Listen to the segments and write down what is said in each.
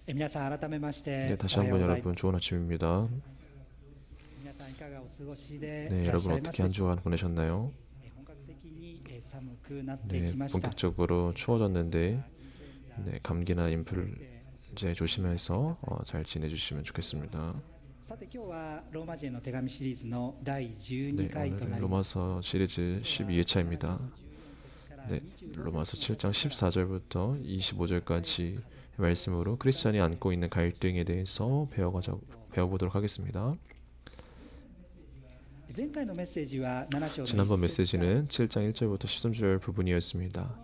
皆さん改めまし 네, て 다시 おはよう 한번 ございま 여러분 す。 좋은 아침입니다. 皆さんいかがお過ごしで 네, いらっし 여러분 ゃいます 어떻게 で 한 しょうか。 주간 보내셨나요? 本格的に寒くなって 네, きました。 본격적으로 今週 추워졌는데 はインフルエンザ 네, 감기나 についてお過ごし 인플루엔자에 くだ 조심해서 さい。 잘 지내주시면 좋겠습니다. さて今日はローマ人への手紙シリーズの第 네, 12回とな 오늘은 ります。 로마서 시리즈 12회차입니다. 네, 로마서 7장 14절부터 25절까지 말씀으로 크리스찬이 안고 있는 갈등에 대해서 배워보도록 하겠습니다. 前回のメッセージは7章の 지난번 1節から 메시지는 7장 1절부터 13절 부분이었습니다.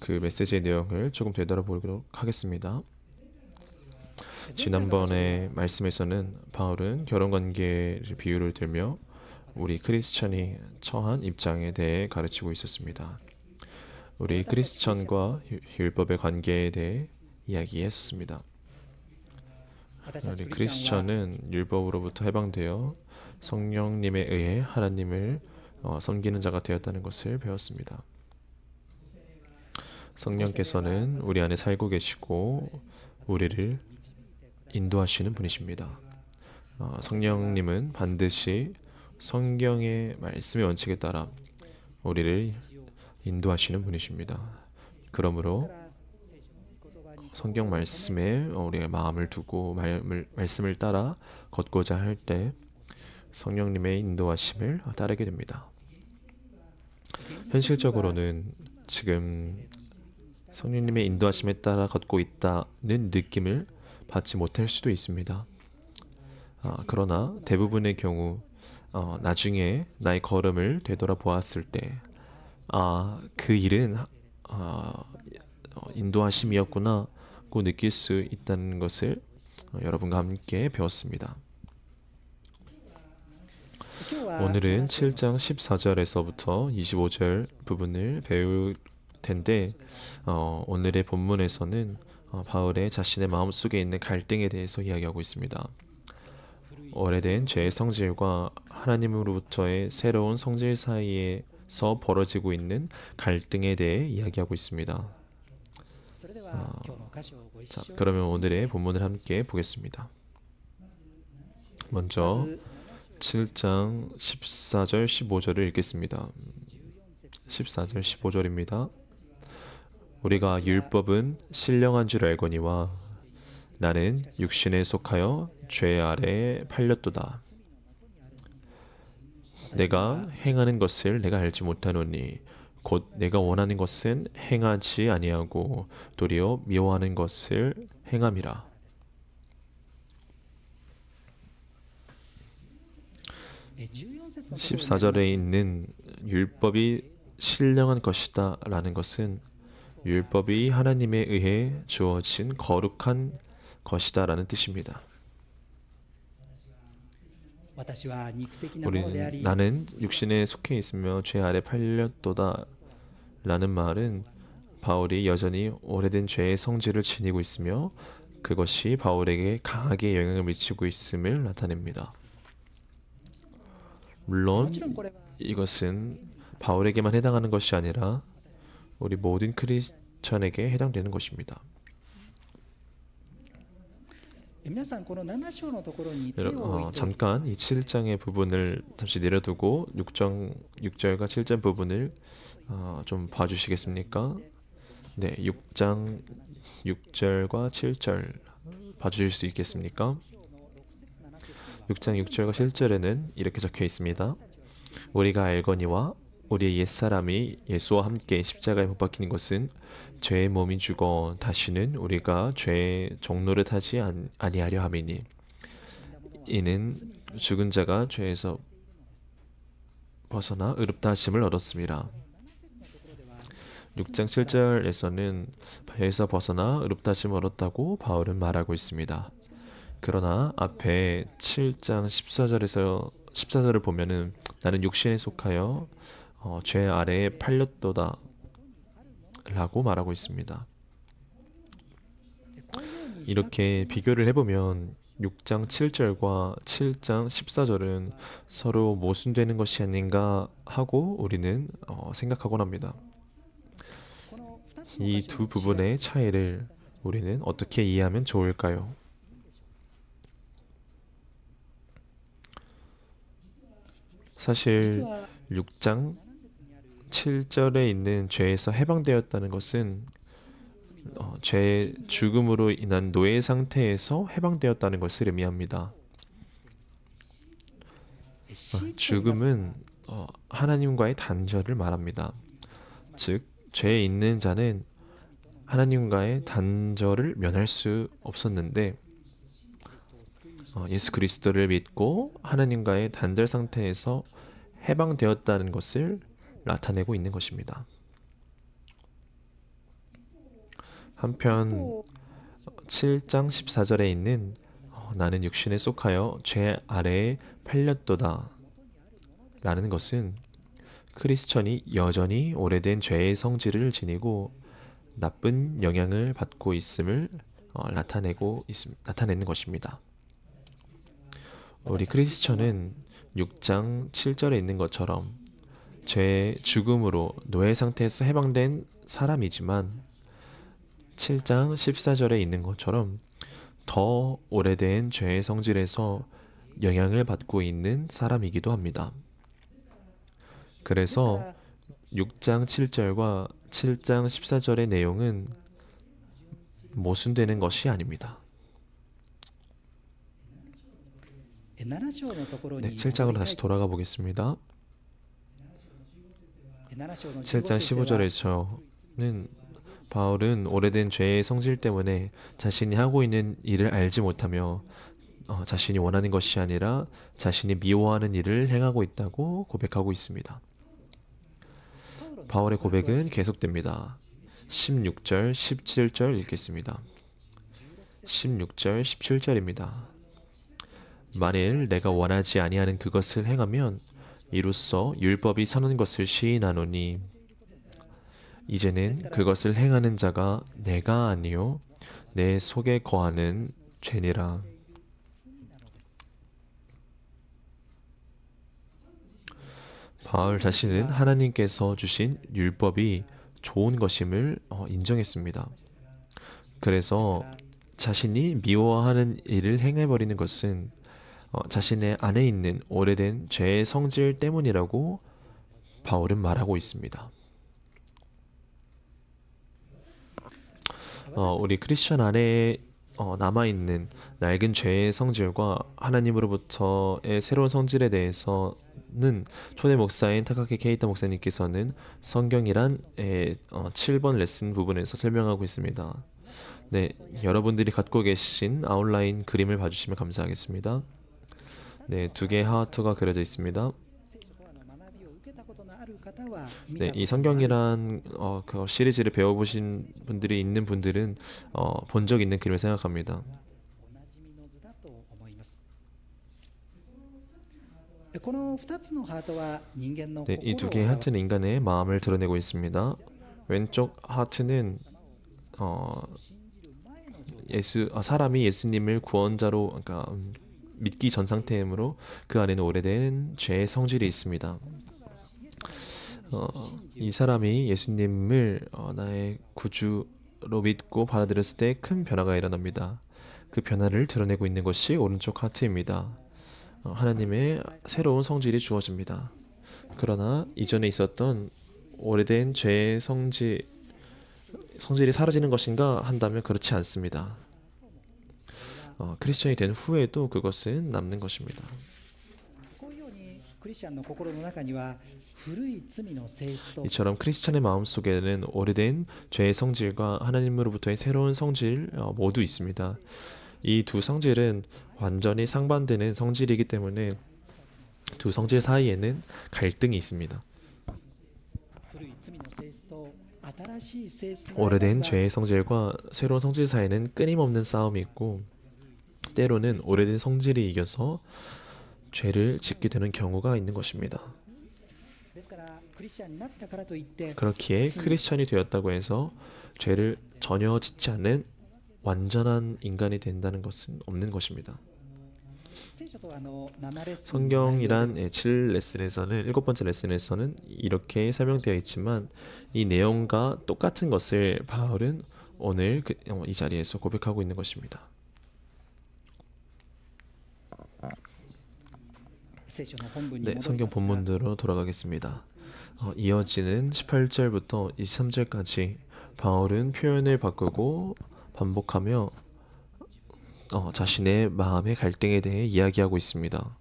그 메시지의 내용을 조금 되돌아보도록 하겠습니다. 지난번의 말씀에서는 바울은 결혼관계를 비유를 들며 우리 크리스천이 처한 입장에 대해 가르치고 있었습니다. 우리 크리스천과 율법의 관계에 대해 이야기했었습니다. 우리 크리스천은 율법으로부터 해방되어 성령님에 의해 하나님을 섬기는 자가 되었다는 것을 배웠습니다. 성령께서는 우리 안에 살고 계시고 우리를 인도하시는 분이십니다. 성령님은 반드시 성경의 말씀의 원칙에 따라 우리를 인도하시는 분이십니다. 그러므로 성경 말씀에 우리의 마음을 두고 말씀을 따라 걷고자 할 때 성령님의 인도하심을 따르게 됩니다. 현실적으로는 지금 성령님의 인도하심에 따라 걷고 있다는 느낌을 받지 못할 수도 있습니다. 그러나 대부분의 경우 나중에 나의 걸음을 되돌아보았을 때 그 일은 인도하심이었구나고 느낄 수 있다는 것을 여러분과 함께 배웠습니다. 오늘은 7장 14절에서부터 25절 부분을 배울 텐데 오늘의 본문에서는 바울의 자신의 마음속에 있는 갈등에 대해서 이야기하고 있습니다. 오래된 죄의 성질과 하나님으로부터의 새로운 성질 사이에서 벌어지고 있는 갈등에 대해 이야기하고 있습니다. 자, 그러면 오늘의 본문을 함께 보겠습니다. 먼저 7장 14절 15절을 읽겠습니다. 14절 15절입니다. 우리가 율법은 신령한 줄 알거니와 나는 육신에 속하여 죄 아래에 팔렸도다. 내가 행하는 것을 내가 알지 못하노니 곧 내가 원하는 것은 행하지 아니하고 도리어 미워하는 것을 행함이라. 네, 14절에 있는 율법이 신령한 것이다 라는 것은 율법이 하나님에 의해 주어진 거룩한 것이다 라는 뜻입니다. 나는 육신에 속해 있으며 죄 아래 팔렸도다 라는 말은 바울이 여전히 오래된 죄의 성질을 지니고 있으며 그것이 바울에게 강하게 영향을 미치고 있음을 나타냅니다. 물론 이것은 바울에게만 해당하는 것이 아니라 우리 모든 크리스천에게 해당되는 것입니다. 잠깐 이 7장의 부분을 잠시 내려두고 6절과 7절 부분을 좀 봐주시겠습니까? 네, 6장 6절과 7절 봐주실 수 있겠습니까? 6장 6절과 7절에는 이렇게 적혀 있습니다. 우리가 알거니와 우리의 옛사람이 예수와 함께 십자가에 못 박힌 것은 죄의 몸이 죽어 다시는 우리가 죄의 종노릇 하지 아니하려 함이니 이는 죽은 자가 죄에서 벗어나 의롭다 하심을 얻었습니다. 6장 7절에서는 죄에서 벗어나 의롭다 하심을 얻었다고 바울은 말하고 있습니다. 그러나 앞에 7장 14절을 보면은 나는 육신에 속하여 죄 아래에 팔렸도다 라고 말하고 있습니다. 이렇게 비교를 해보면 6장 7절과 7장 14절은 서로 모순되는 것이 아닌가 하고 우리는 생각하곤 합니다. 이 두 부분의 차이를 우리는 어떻게 이해하면 좋을까요? 사실 6장 7절에 있는 죄에서 해방되었다는 것은 죄 죽음으로 인한 노예 상태에서 해방되었다는 것을 의미합니다. 죽음은 하나님과의 단절을 말합니다. 즉, 죄에 있는 자는 하나님과의 단절을 면할 수 없었는데 예수 그리스도를 믿고 하나님과의 단절 상태에서 해방되었다는 것을 나타내고 있는 것입니다. 한편 7장 14절에 있는 나는 육신에 속하여 죄 아래에 팔렸도다 라는 것은 크리스천이 여전히 오래된 죄의 성질을 지니고 나쁜 영향을 받고 있음을 나타내는 것입니다. 우리 크리스천은 6장 7절에 있는 것처럼 죄의 죽음으로 노예 상태에서 해방된 사람이지만 7장 14절에 있는 것처럼 더 오래된 죄의 성질에서 영향을 받고 있는 사람이기도 합니다. 그래서 6장 7절과 7장 14절의 내용은 모순되는 것이 아닙니다. 네, 7장으로 다시 돌아가 보겠습니다. 7장 15절에서는 바울은 오래된 죄의 성질 때문에 자신이 하고 있는 일을 알지 못하며 자신이 원하는 것이 아니라 자신이 미워하는 일을 행하고 있다고 고백하고 있습니다. 바울의 고백은 계속됩니다. 16절, 17절 읽겠습니다. 16절, 17절입니다. 만일 내가 원하지 아니하는 그것을 행하면 이로써 율법이 선한 것을 시인하노니 이제는 그것을 행하는 자가 내가 아니요 내 속에 거하는 죄니라. 바울 자신은 하나님께서 주신 율법이 좋은 것임을 인정했습니다. 그래서 자신이 미워하는 일을 행해버리는 것은 자신의 안에 있는 오래된 죄의 성질 때문이라고 바울은 말하고 있습니다. 우리 크리스천 안에 남아있는 낡은 죄의 성질과 하나님으로부터의 새로운 성질에 대해서는 초대 목사인 타카키 케이타 목사님께서는 성경이란 7번 레슨 부분에서 설명하고 있습니다. 네, 여러분들이 갖고 계신 아웃라인 그림을 봐주시면 감사하겠습니다. 네, 두 개의 하트가 그려져 있습니다. 네, 이 성경이란 그 시리즈를 배워보신 분들이 있는 분들은 본 적 있는 그림을 생각합니다. 네, 이 두 개의 하트는 인간의 마음을 드러내고 있습니다. 왼쪽 하트는 사람이 예수님을 구원자로, 그러니까 믿기 전 상태이므로 그 안에는 오래된 죄의 성질이 있습니다. 이 사람이 예수님을 나의 구주로 믿고 받아들였을 때 큰 변화가 일어납니다. 그 변화를 드러내고 있는 것이 오른쪽 하트입니다. 하나님의 새로운 성질이 주어집니다. 그러나 이전에 있었던 오래된 죄의 성질이 사라지는 것인가 한다면 그렇지 않습니다. 크리스천이 된 후에도 그것은 남는 것입니다. 이처럼 크리스천의 마음속에는 오래된 죄의 성질과 하나님으로부터의 새로운 성질 모두 있습니다. 이 두 성질은 완전히 상반되는 성질이기 때문에 두 성질 사이에는 갈등이 있습니다. 오래된 죄의 성질과 새로운 성질 사이에는 끊임없는 싸움이 있고 때로는 오래된 성질이 이겨서 죄를 짓게 되는 경우가 있는 것입니다. 그렇기에 크리스천이 되었다고 해서 죄를 전혀 짓지 않는 완전한 인간이 된다는 것은 없는 것입니다. 성경이란 7레슨에서는 7번째 레슨에서는 이렇게 설명되어 있지만 이 내용과 똑같은 것을 바울은 오늘 이 자리에서 고백하고 있는 것입니다. 聖書の本文に 네, 戻り 성경 ますが 본문대로 돌아가겠습니다. 이어지는 18절부터 23절까지 바울은 표현을 바꾸고 반복하며 자신의 마음의 갈등에 대해 이야기하고 있습니다.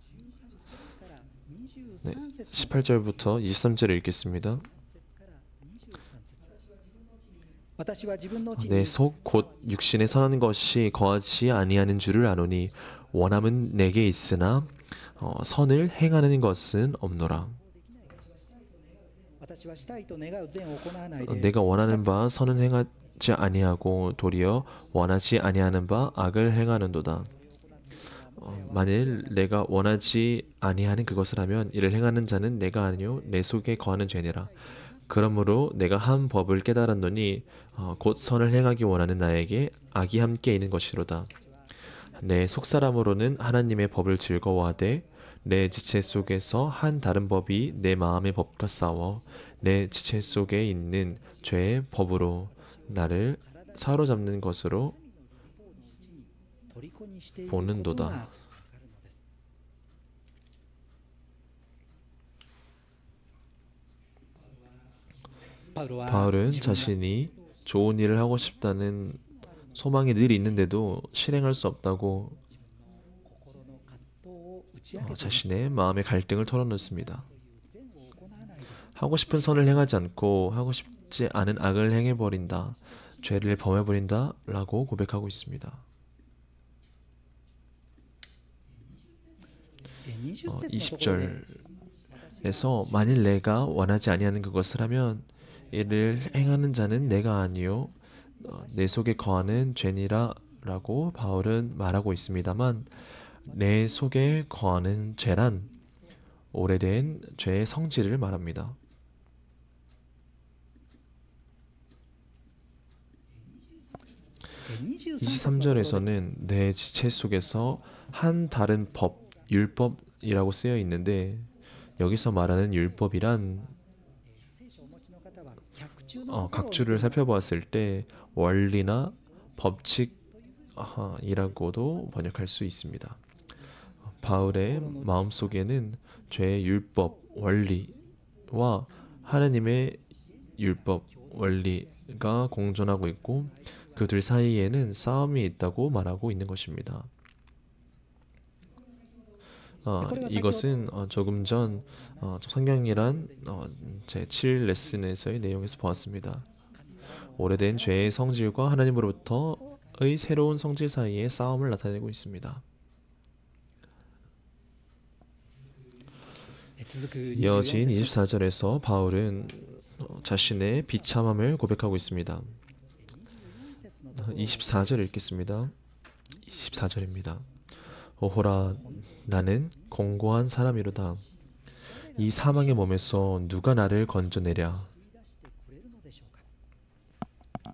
네, 18절부터 23절을 읽겠습니다. 私は自分のうちに 내 속 곧 육신에 선한 것이 거하지 아니하는 줄을 아노니 원함은 내게 있으나 선을 행하는 것은 없노라. 私はしたいと願う善を行わないで 내가 원하는 바 선은 행하지 아니하고 도리어 원하지 아니하는 바 악을 행하는도다. 만일 내가 원하지 아니하는 그것을 하면 이를 행하는 자는 내가 아니요 내 속에 거하는 죄니라. 그러므로 내가 한 법을 깨달았노니 곧 선을 행하기 원하는 나에게 악이 함께 있는 것이로다. 내 속사람으로는 하나님의 법을 즐거워하되 내 지체 속에서 한 다른 법이 내 마음의 법과 싸워 내 지체 속에 있는 죄의 법으로 나를 사로잡는 것으로 虜にしている 보는도다. ことがあるのです 바울은 자신이 좋은 일을 하고 싶다는 소망이 늘 있는데도 실행할 수 없다고 心の葛藤を打ち明けています 자신의 마음의 갈등을 털어놓습니다. 善を行わないで 하고 싶은 선을 행하지 않고 하고 싶지 않은 악을 행해버린다. 죄를 범해버린다 라고 고백하고 있습니다. 20절에서 만일 내가 원하지 아니하는 그것을 하면 이를 행하는 자는 내가 아니요 내 속에 거하는 죄니라 라고 바울은 말하고 있습니다만 내 속에 거하는 죄란 오래된 죄의 성질을 말합니다. 23절에서는 내 지체 속에서 한 다른 법, 율법이라고 쓰여 있는데 여기서 말하는 율법이란 聖書をお持ちの方は脚注の 각주를 살펴보았을 때 원리나 법칙이라고도 번역할 수 있습니다. 바울의 마음속에는 죄의 율법, 원리와 하나님의 율법, 원리가 공존하고 있고 그 둘 사이에는 싸움이 있다고 말하고 있는 것입니다. 이것은 조금 전 성경이란 제7 레슨에서의 내용에서 보았습니다. 오래된 죄의 성질과 하나님으로부터의 새로운 성질 사이의 싸움을 나타내고 있습니다. 続く 이어진 24절에서 바울은 자신의 비참함을 고백하고 있습니다. 24절 읽겠습니다. 24절입니다. 오호라 나는 공고한 사람이로다. 이 사망의 몸에서 누가 나를 건져내랴. くれるのでしょうか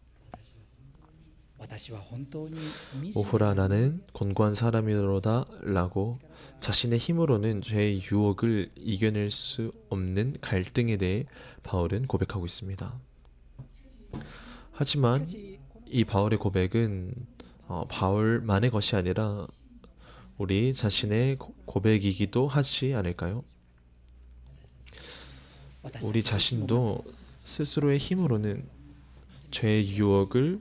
私は本当に惨め 오호라 나는 권고한 사람이로다 라고 자신의 힘으로는 죄의 유혹을 이겨낼 수 없는 갈등에 대해 바울은 고백하고 있습니다. 하지만 이 바울의 고백은 바울만의 것이 아니라 우리 자신의 고백이기도 하지 않을까요? 우리 자신도 스스로의 힘으로는 죄의 유혹을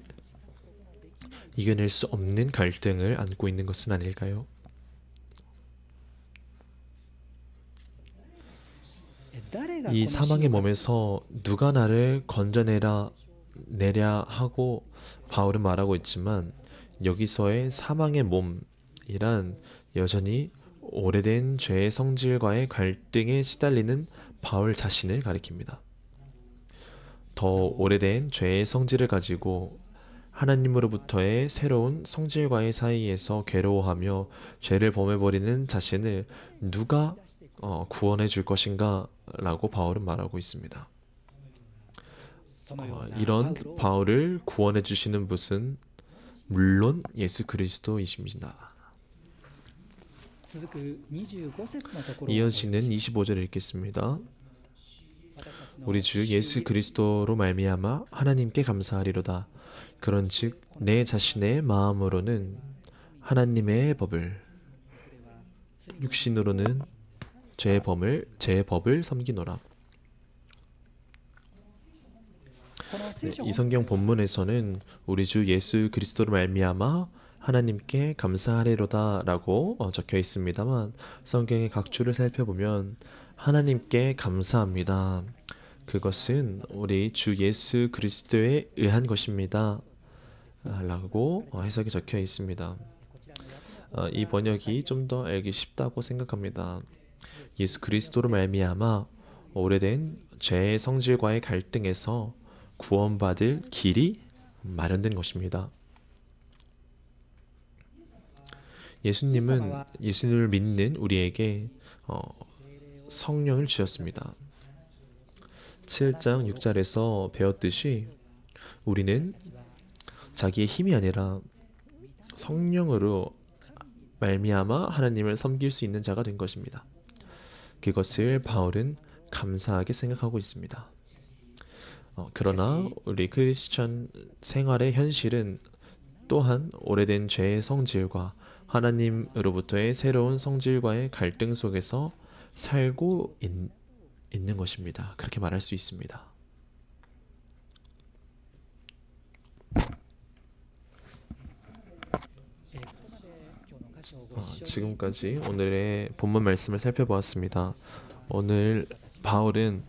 이겨낼 수 없는 갈등을 안고 있는 것은 아닐까요? 이 사망의 몸에서 누가 나를 건져내라 내랴 하고 바울은 말하고 있지만 여기서의 사망의 몸이란 여전히 오래된 죄의 성질과의 갈등에 시달리는 바울 자신을 가리킵니다. 더 오래된 죄의 성질을 가지고 하나님으로부터의 새로운 성질과의 사이에서 괴로워하며 죄를 범해버리는 자신을 누가 구원해 줄 것인가 라고 바울은 말하고 있습니다. 이런 바울을 구원해 주시는 분은 물론 예수 그리스도이십니다. 続く25節のところ 이어지는 25절 읽겠습니다. 우리 주 예수 그리스도로 말미암아 하나님께 감사하리로다. 그런즉 내 자신의 마음으로는 하나님의 법을, 육신으로는 제 법을 섬기노라. 네, 이 성경 본문에서는 우리 주 예수 그리스도로 말미암아 하나님께 감사하리로다라고 적혀 있습니다만, 성경의 각 줄을 살펴보면 하나님께 감사합니다, 그것은 우리 주 예수 그리스도에 의한 것입니다 라고 해석이 적혀 있습니다. 이 번역이 좀 더 알기 쉽다고 생각합니다. 예수 그리스도로 말미암아 오래된 죄의 성질과의 갈등에서 구원받을 길이 마련된 것입니다. 예수님은 예수님을 믿는 우리에게 성령을 주셨습니다. 7장 6절에서 배웠듯이 우리는 자기의 힘이 아니라 성령으로 말미암아 하나님을 섬길 수 있는 자가 된 것입니다. 그것을 바울은 감사하게 생각하고 있습니다. 그러나 우리 크리스천 생활의 현실은 또한 오래된 죄의 성질과 하나님으로부터의 새로운 성질과의 갈등 속에서 살고 있는 것입니다. 그렇게 말할 수 있습니다. 지금까지 오늘의 본문 말씀을 살펴보았습니다. 오늘 바울은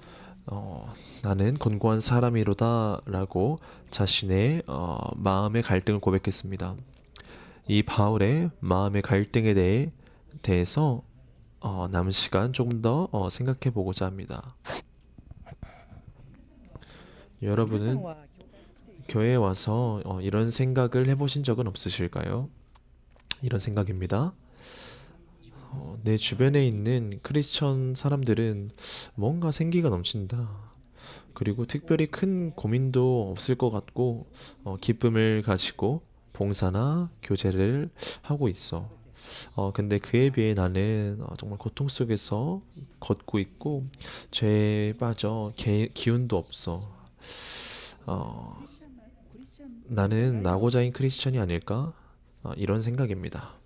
나는 건고한 사람이로다 라고 자신의 마음의 갈등을 고백했습니다. 이 바울의 마음의 갈등에 대해서 남은 시간 조금 더 생각해 보고자 합니다. 여러분은 교회에 와서 이런 생각을 해보신 적은 없으실까요? 이런 생각입니다. 내 주변에 있는 크리스천 사람들은 뭔가 생기가 넘친다. 그리고 특별히 큰 고민도 없을 것 같고 기쁨을 가지고 봉사나 교제를 하고 있어. 근데 그에 비해 나는 정말 고통 속에서 걷고 있고 죄에 빠져 기운도 없어. 나는 나고자인 크리스천이 아닐까? 이런 생각입니다.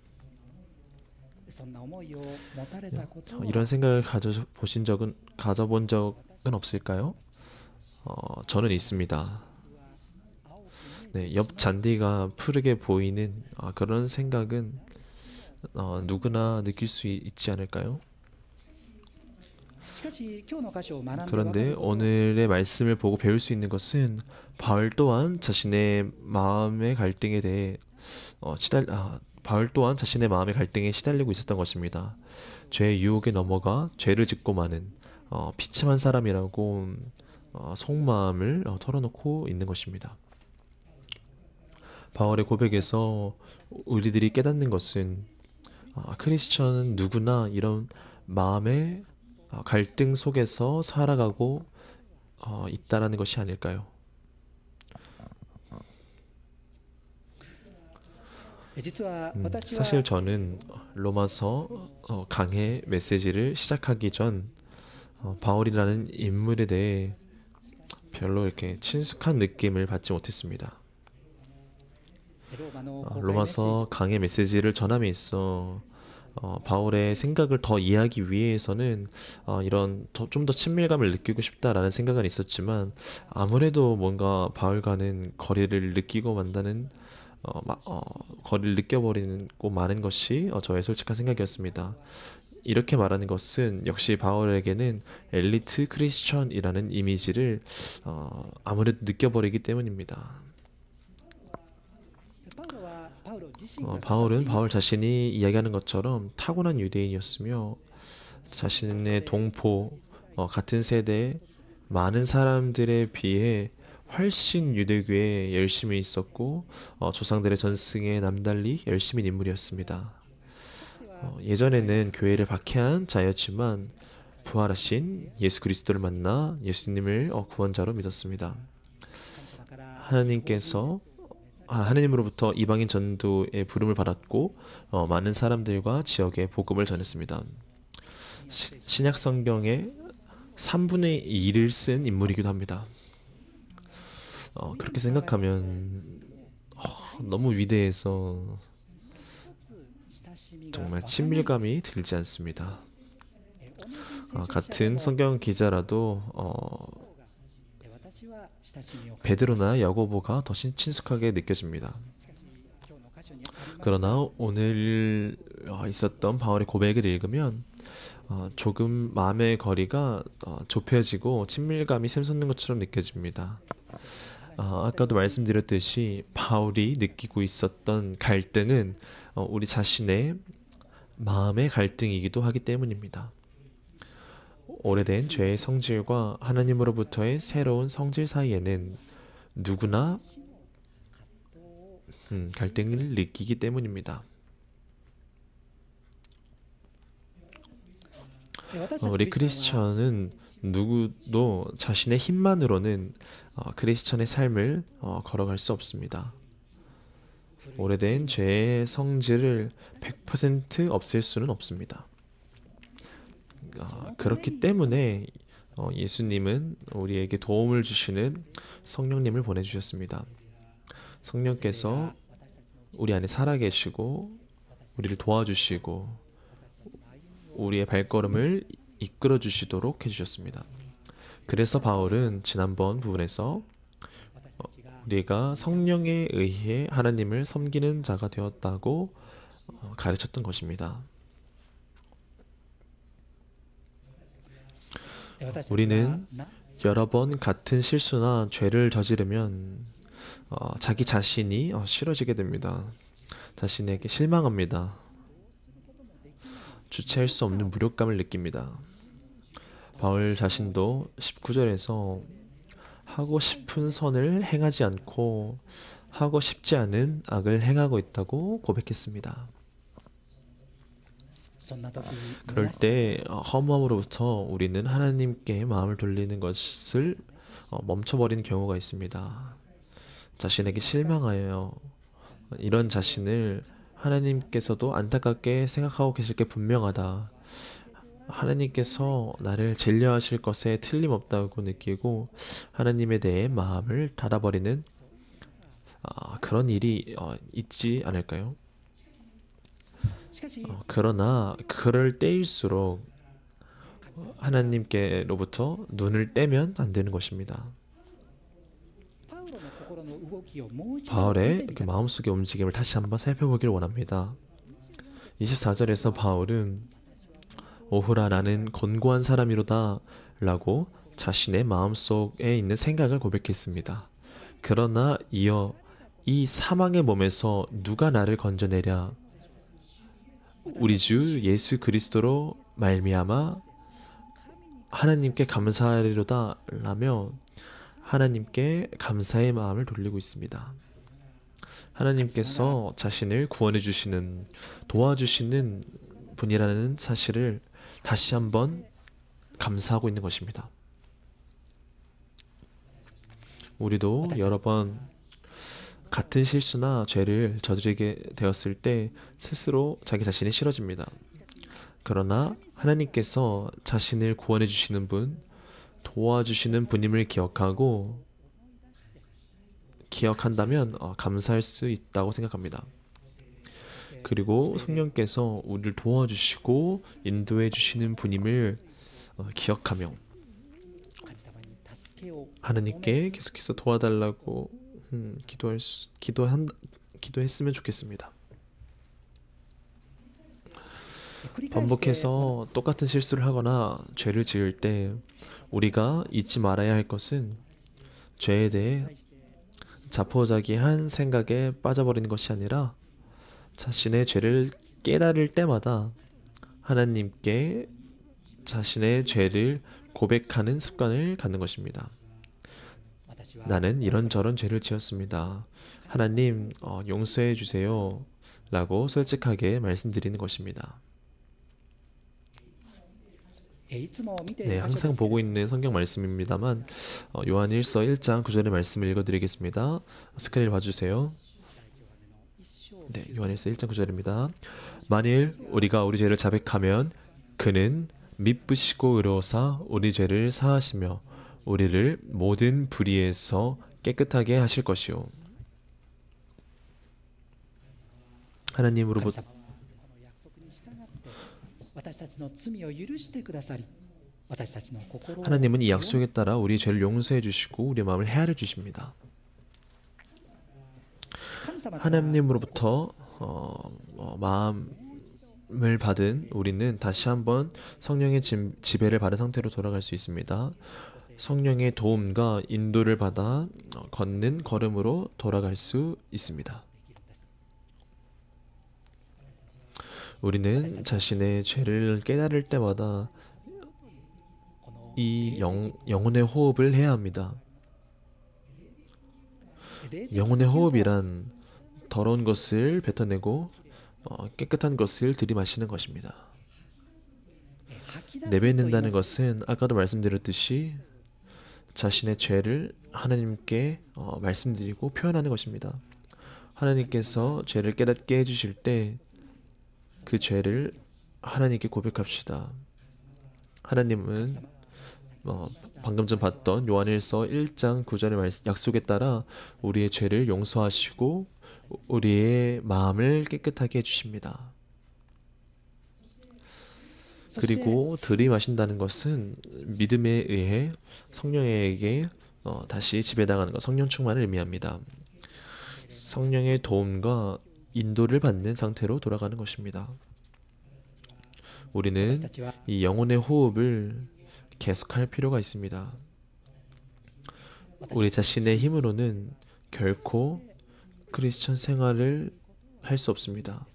이런 생각을 가져본 적은 없을까요? 저는 있습니다. 네, 옆 잔디가 푸르게 보이는 그런 생각은 누구나 느낄 수 있지 않을까요? 그런데 오늘의 말씀을 보고 배울 수 있는 것은 바울 또한 자신의 마음의 갈등에 대해 시달리고 있었던 것입니다. 죄의 유혹에 넘어가 죄를 짓고 마는 비참한 사람이라고 속마음을 털어놓고 있는 것입니다. 바울의 고백에서 우리들이 깨닫는 것은 크리스천은 누구나 이런 마음의 갈등 속에서 살아가고 있다라는 것이 아닐까요? 사실 저는 로마서 강해 메시지를 시작하기 전 바울이라는 인물에 대해 별로 이렇게 친숙한 느낌을 받지 못했습니다. 로마서 강해 메시지를 전함에 있어 바울의 생각을 더 이해하기 위해서는 이런 좀 더 친밀감을 느끼고 싶다라는 생각은 있었지만 아무래도 뭔가 바울과는 거리를 느끼고 만다는 거리를 느껴버리고 마는 것이 저의 솔직한 생각이었습니다. 이렇게 말하는 것은 역시 바울에게는 엘리트 크리스천이라는 이미지를 아무래도 느껴버리기 때문입니다. 바울은 바울 자신이 이야기하는 것처럼 타고난 유대인이었으며 자신의 동포 같은 세대의 많은 사람들에 비해 훨씬 유대교에 열심히 있었고 조상들의 전승에 남달리 열심인 인물이었습니다. 예전에는 교회를 박해한 자였지만 부활하신 예수 그리스도를 만나 예수님을 구원자로 믿었습니다. 하나님으로부터 이방인 전도의 부름을 받았고 많은 사람들과 지역에 복음을 전했습니다. 신약 성경의 3분의 2를 쓴 인물이기도 합니다. 그렇게 생각하면 너무 위대해서 정말 친밀감이 들지 않습니다. 같은 성경 기자라도 베드로나 야고보가 더 친숙하게 느껴집니다. 그러나 오늘 있었던 바울의 고백을 읽으면 조금 마음의 거리가 좁혀지고 친밀감이 샘솟는 것처럼 느껴집니다. 아까도 말씀드렸듯이 바울이 느끼고 있었던 갈등은 우리 자신의 마음의 갈등이기도 하기 때문입니다. 오래된 죄의 성질과 하나님으로부터의 새로운 성질 사이에는 누구나 갈등을 느끼기 때문입니다. 우리 크리스천은 누구도 자신의 힘만으로는 크리스천의 삶을 걸어갈 수 없습니다. 오래된 죄의 성질을 100% 없앨 수는 없습니다. 그렇기 때문에 예수님은 우리에게 도움을 주시는 성령님을 보내주셨습니다. 성령께서 우리 안에 살아계시고 우리를 도와주시고 우리의 발걸음을 이끌어 주시도록 해주셨습니다. 그래서 바울은 지난번 부분에서 우리가 성령에 의해 하나님을 섬기는 자가 되었다고 가르쳤던 것입니다. 우리는 여러 번 같은 실수나 죄를 저지르면 자기 자신이 싫어지게 됩니다. 자신에게 실망합니다. 주체할 수 없는 무력감을 느낍니다. 바울 자신도 19절에서 하고 싶은 선을 행하지 않고 하고 싶지 않은 악을 행하고 있다고 고백했습니다. 그럴 때 허무함으로부터 우리는 하나님께 마음을 돌리는 것을 멈춰버리는 경우가 있습니다. 자신에게 실망하여 이런 자신을 하나님께서도 안타깝게 생각하고 계실 게 분명하다. 하나님께서 나를 진료하실 것에 틀림없다고 느끼고 하나님에 대해 마음을 닫아버리는 그런 일이 있지 않을까요? 그러나 그럴 때일수록 하나님께로부터 눈을 떼면 안 되는 것입니다. 바울의 마음속의 움직임을 다시 한번 살펴보기를 원합니다. 24절에서 바울은 오호라 나는 곤고한 사람이로다 라고 자신의 마음속에 있는 생각을 고백했습니다. 그러나 이어 이 사망의 몸에서 누가 나를 건져내랴 우리 주 예수 그리스도로 말미암아 하나님께 감사하리로다 라며 하나님께 감사의 마음을 돌리고 있습니다. 하나님께서 자신을 구원해 주시는 도와주시는 분이라는 사실을 다시 한번 감사하고 있는 것입니다. 우리도 여러 번 같은 실수나 죄를 저지르게 되었을 때 스스로 자기 자신이 싫어집니다. 그러나 하나님께서 자신을 구원해 주시는 분, 도와주시는 분임을 기억한다면 감사할 수 있다고 생각합니다. 그리고 성령께서 우리를 도와주시고 인도해 주시는 분임을 기억하며 하나님께 계속해서 도와달라고 기도했으면 좋겠습니다. 반복해서 똑같은 실수를 하거나 죄를 지을 때 우리가 잊지 말아야 할 것은 죄에 대해 자포자기한 생각에 빠져버리는 것이 아니라 자신의 죄를 깨달을 때마다 하나님께 자신의 죄를 고백하는 습관을 갖는 것입니다. 나는 이런저런 죄를 지었습니다. 하나님 용서해 주세요 라고 솔직하게 말씀드리는 것입니다. 네, 항상 보고 있는 성경 말씀입니다만 요한일서 1장 9절의 말씀을 읽어드리겠습니다. 스크린을 봐주세요. 네, 요한일서 1장 9절입니다. 만일 우리가 우리 죄를 자백하면 그는 미쁘시고 의로우사 우리 죄를 사하시며 우리를 모든 불의에서 깨끗하게 하실 것이요. 하나님으로부터 神様はこの約束に従って私たちの罪を許してくださり、私たちの心を 하나님은 이 약속에 따라 우리 죄를 용서해 주시고 우리 마음을 헤아려 주십니다. 神様から 하나님으로부터 마음을 받은 우리는 다시 한번 성령의 지배를 받은 상태로 돌아갈 수 있습니다. 성령의 도움과 인도를 받아 걷는 걸음으로 돌아갈 수 있습니다. 우리는 자신의 죄를 깨달을 때마다 この 이 영혼의 호흡을 해야 합니다. 霊的 영혼의 호흡이란 더러운 것을 뱉어내고 깨끗한 것을 들이마시는 것입니다. 吐き出すと言い 내뱉는다는 ます 것은 아까도 말씀드렸듯이 자신의 죄를 하나님께 말씀드리고 표현하는 것입니다. 하나님께서 죄를 깨닫게 해주실 때 그 죄를 하나님께 고백합시다. 하나님은 방금 전 봤던 요한일서 1장 9절의 약속에 따라 우리의 죄를 용서하시고 우리의 마음을 깨끗하게 해주십니다. 그리고 들이마신다는 것은 믿음에 의해 성령에게 다시 지배당하는 것, 성령 충만을 의미합니다. 성령의 도움과 인도를 받는 상태로 돌아가는 것입니다. 私 우리는 たちは 이 영혼의 호흡을 계속할 필요가 있습니다. 우리 자신의 힘으로는 결코 크리스천 생활을 할 수 없습니다.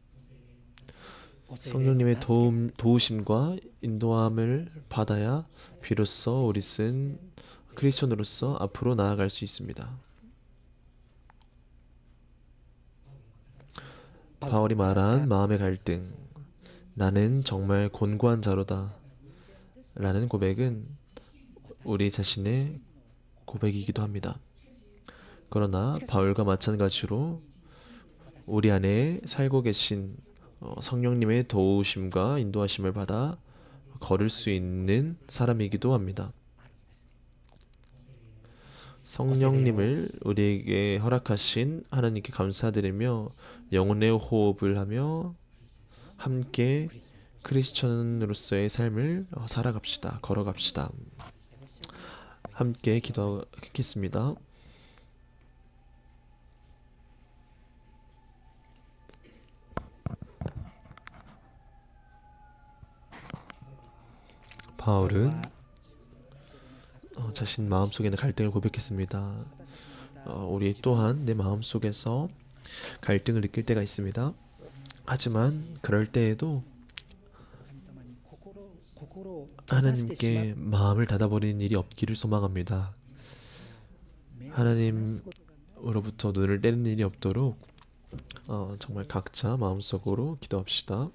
ご聖霊の 성령님의 助け 도우심과 인도함을 받아야 비로소 우리는 크리스천으로서 앞으로 나아갈 수 있습니다. 바울이 말한 마음의 갈등, 나는 정말 곤고한 자로다 라는 고백은 우리 자신의 고백이기도 합니다. 그러나 바울과 마찬가지로 우리 안에 살고 계신 성령님의 도우심과 인도하심을 받아 걸을 수 있는 사람이기도 합니다. 성령님을 우리에게 허락하신 하나님께 감사드리며 영혼의 호흡을 하며 함께 크리스천으로서의 삶을 살아갑시다. 걸어갑시다. 함께 기도하겠습니다. 바울은 자신 마음속에 있는 갈등을 고백했습니다. 우리 또한 내 마음속에서 갈등을 느낄 때가 있습니다. 하지만 그럴 때에도 神様に心を閉ざしてしま 하나님께 마음을 닫아버리는 일이 없기를 소망합니다. 目を 하나님으로부터 눈을 떼는 일이 없도록 정말 각자 마음속으로 기도합시다.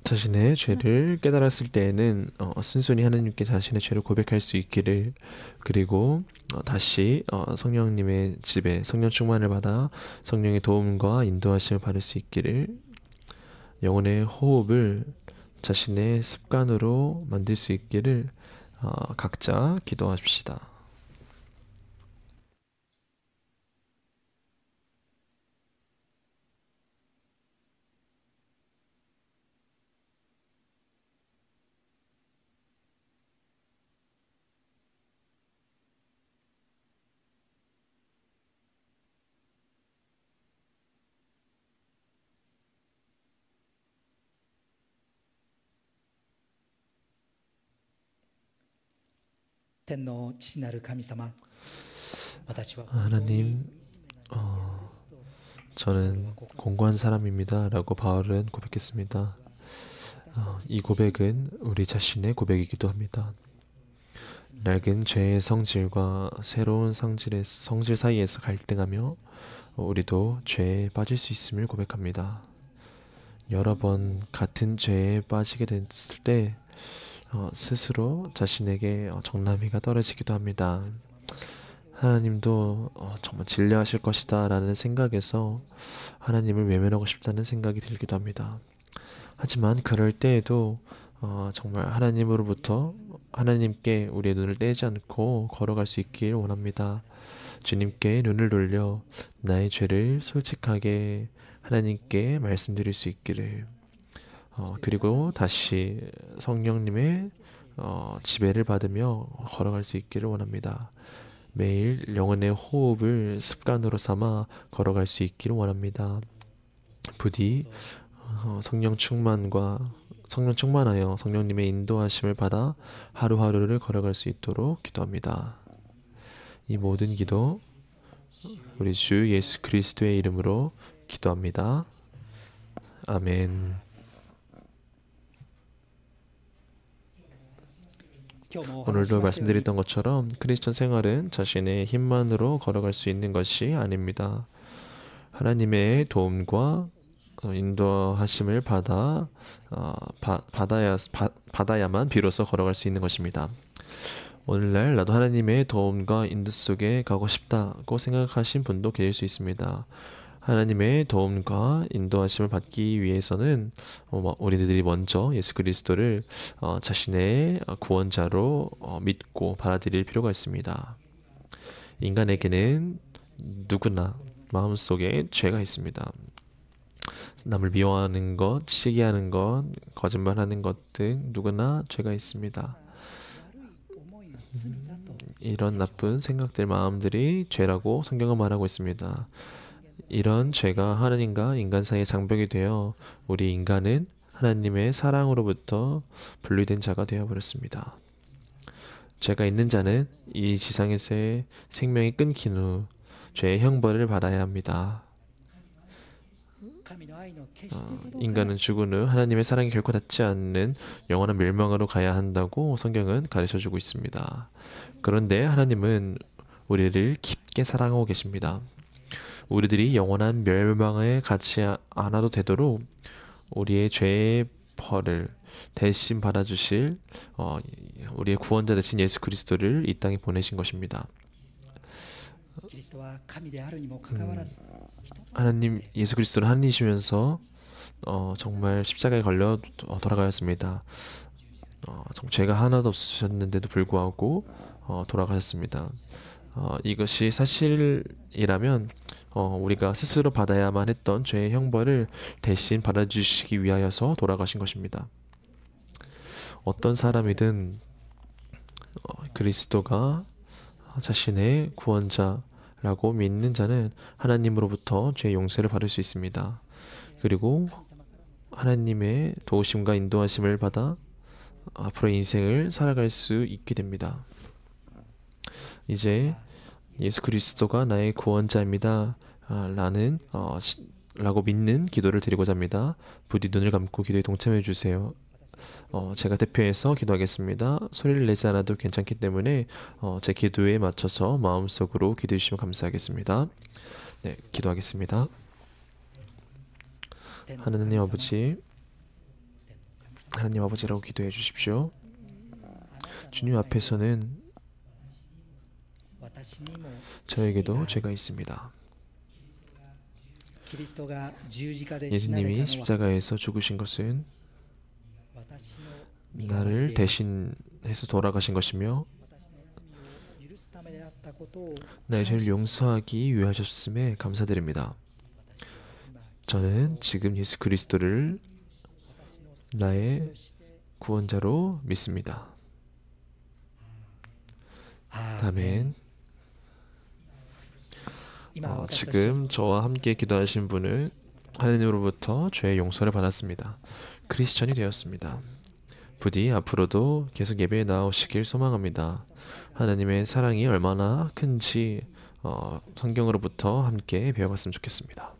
자신의 죄를 깨달았을 때에는 순순히 하나님께 자신의 죄를 고백할 수 있기를, 그리고 다시 성령님의 지배, 성령 충만을 받아 성령의 도움과 인도하심을 받을 수 있기를, 영혼의 호흡을 자신의 습관으로 만들 수 있기를 각자 기도합시다. 하나님, 저는 공고한 사람입니다 라고 바울은 고백했습니다. 이 고백은 우리 자신의 고백이기도 합니다. 낡은 죄의 성질과 새로운 성질 사이에서 갈등하며 우리도 죄에 빠질 수 있음을 고백합니다. 여러 번 같은 죄에 빠지게 됐을 때 스스로 자신에게 정남이가 떨어지기도 합니다. 하나님도 정말 진리하실 것이다 라는 생각에서 하나님을 외면하고 싶다는 생각이 들기도 합니다. 하지만 그럴 때에도 정말 하나님께 우리의 눈을 떼지 않고 걸어갈 수 있길 원합니다. 주님께 눈을 돌려 나의 죄를 솔직하게 하나님께 말씀드릴 수 있기를, 그리고 다시 성령님의 지배를 받으며 걸어갈 수 있기를 원합니다. 매일 영혼의 호흡을 습관으로 삼아 걸어갈 수 있기를 원합니다. 부디 성령 충만하여 성령님의 인도하심을 받아 하루하루를 걸어갈 수 있도록 기도합니다. 이 모든 기도 우리 주 예수 그리스도의 이름으로 기도합니다. 아멘. 오늘도 말씀드렸던 것처럼 크리스천 생활은 자신의 힘만으로 걸어갈 수 있는 것이 아닙니다. 하나님의 도움과 인도하심을 받아야만 비로소 걸어갈 수 있는 것입니다. 오늘날 나도 하나님의 도움과 인도 속에 가고 싶다고 생각하신 분도 계실 수 있습니다. 하나님의 도움과 인도하심을 받기 위해서는 우리들이 먼저 예수 그리스도를 자신의 구원자로 믿고 받아들일 필요가 있습니다. 인간에게는 누구나 마음속에 죄가 있습니다. 남을 미워하는 것, 시기하는 것, 거짓말하는 것 등 누구나 죄가 있습니다. 이런 나쁜 생각들, 마음들이 죄라고 성경은 말하고 있습니다. 이런 죄가 하나님과 인간 사이의 장벽이 되어 우리 인간은 하나님의 사랑으로부터 분리된 자가 되어버렸습니다. 죄가 있는 자는 이 지상에서의 생명이 끊긴 후 죄의 형벌을 받아야 합니다. 인간은 죽은 후 하나님의 사랑이 결코 닿지 않는 영원한 멸망으로 가야 한다고 성경은 가르쳐주고 있습니다. 그런데 하나님은 우리를 깊게 사랑하고 계십니다. 우리들이 영원한 멸망에 가지 않아도 되도록 우리의 죄의 벌을 대신 받아주실 우리의 구원자 되신 예수 그리스도를 이 땅에 보내신 것입니다. 하나님 예수 그리스도는 하나님이시면서 정말 십자가에 걸려 돌아가셨습니다. 죄가 하나도 없으셨는데도 불구하고 돌아가셨습니다. 이것이 사실이라면 우리가 스스로 받아야만 했던 죄의 형벌을 대신 받아주시기 위하여서 돌아가신 것입니다. 어떤 사람이든 그리스도가 자신의 구원자라고 믿는 자는 하나님으로부터 죄 용서를 받을 수 있습니다. 그리고 하나님의 도우심과 인도하심을 받아 앞으로 인생을 살아갈 수 있게 됩니다. 이제 예수 그리스도가 나의 구원자입니다 라고 믿는 기도를 드리고자 합니다. 부디 눈을 감고 기도에 동참해 주세요. 제가 대표해서 기도하겠습니다. 소리를 내지 않아도 괜찮기 때문에 제 기도에 맞춰서 마음속으로 기도해 주시면 감사하겠습니다. 네, 기도하겠습니다. 하나님 아버지라고 기도해 주십시오. 주님 앞에서는 저에게도 죄가 있습니다. 예수님이 십자가에서 죽으신 것은 나를 대신해서 돌아가신 것이며 나의 죄를 용서하기 위하셨음에 감사드립니다. 저는 지금 예수 그리스도를 나의 구원자로 믿습니다. 아멘. 지금 저와 함께 기도하신 분은 하나님으로부터 죄의 용서를 받았습니다. 크리스천이 되었습니다. 부디 앞으로도 계속 예배에 나오시길 소망합니다. 하나님의 사랑이 얼마나 큰지 성경으로부터 함께 배워갔으면 좋겠습니다.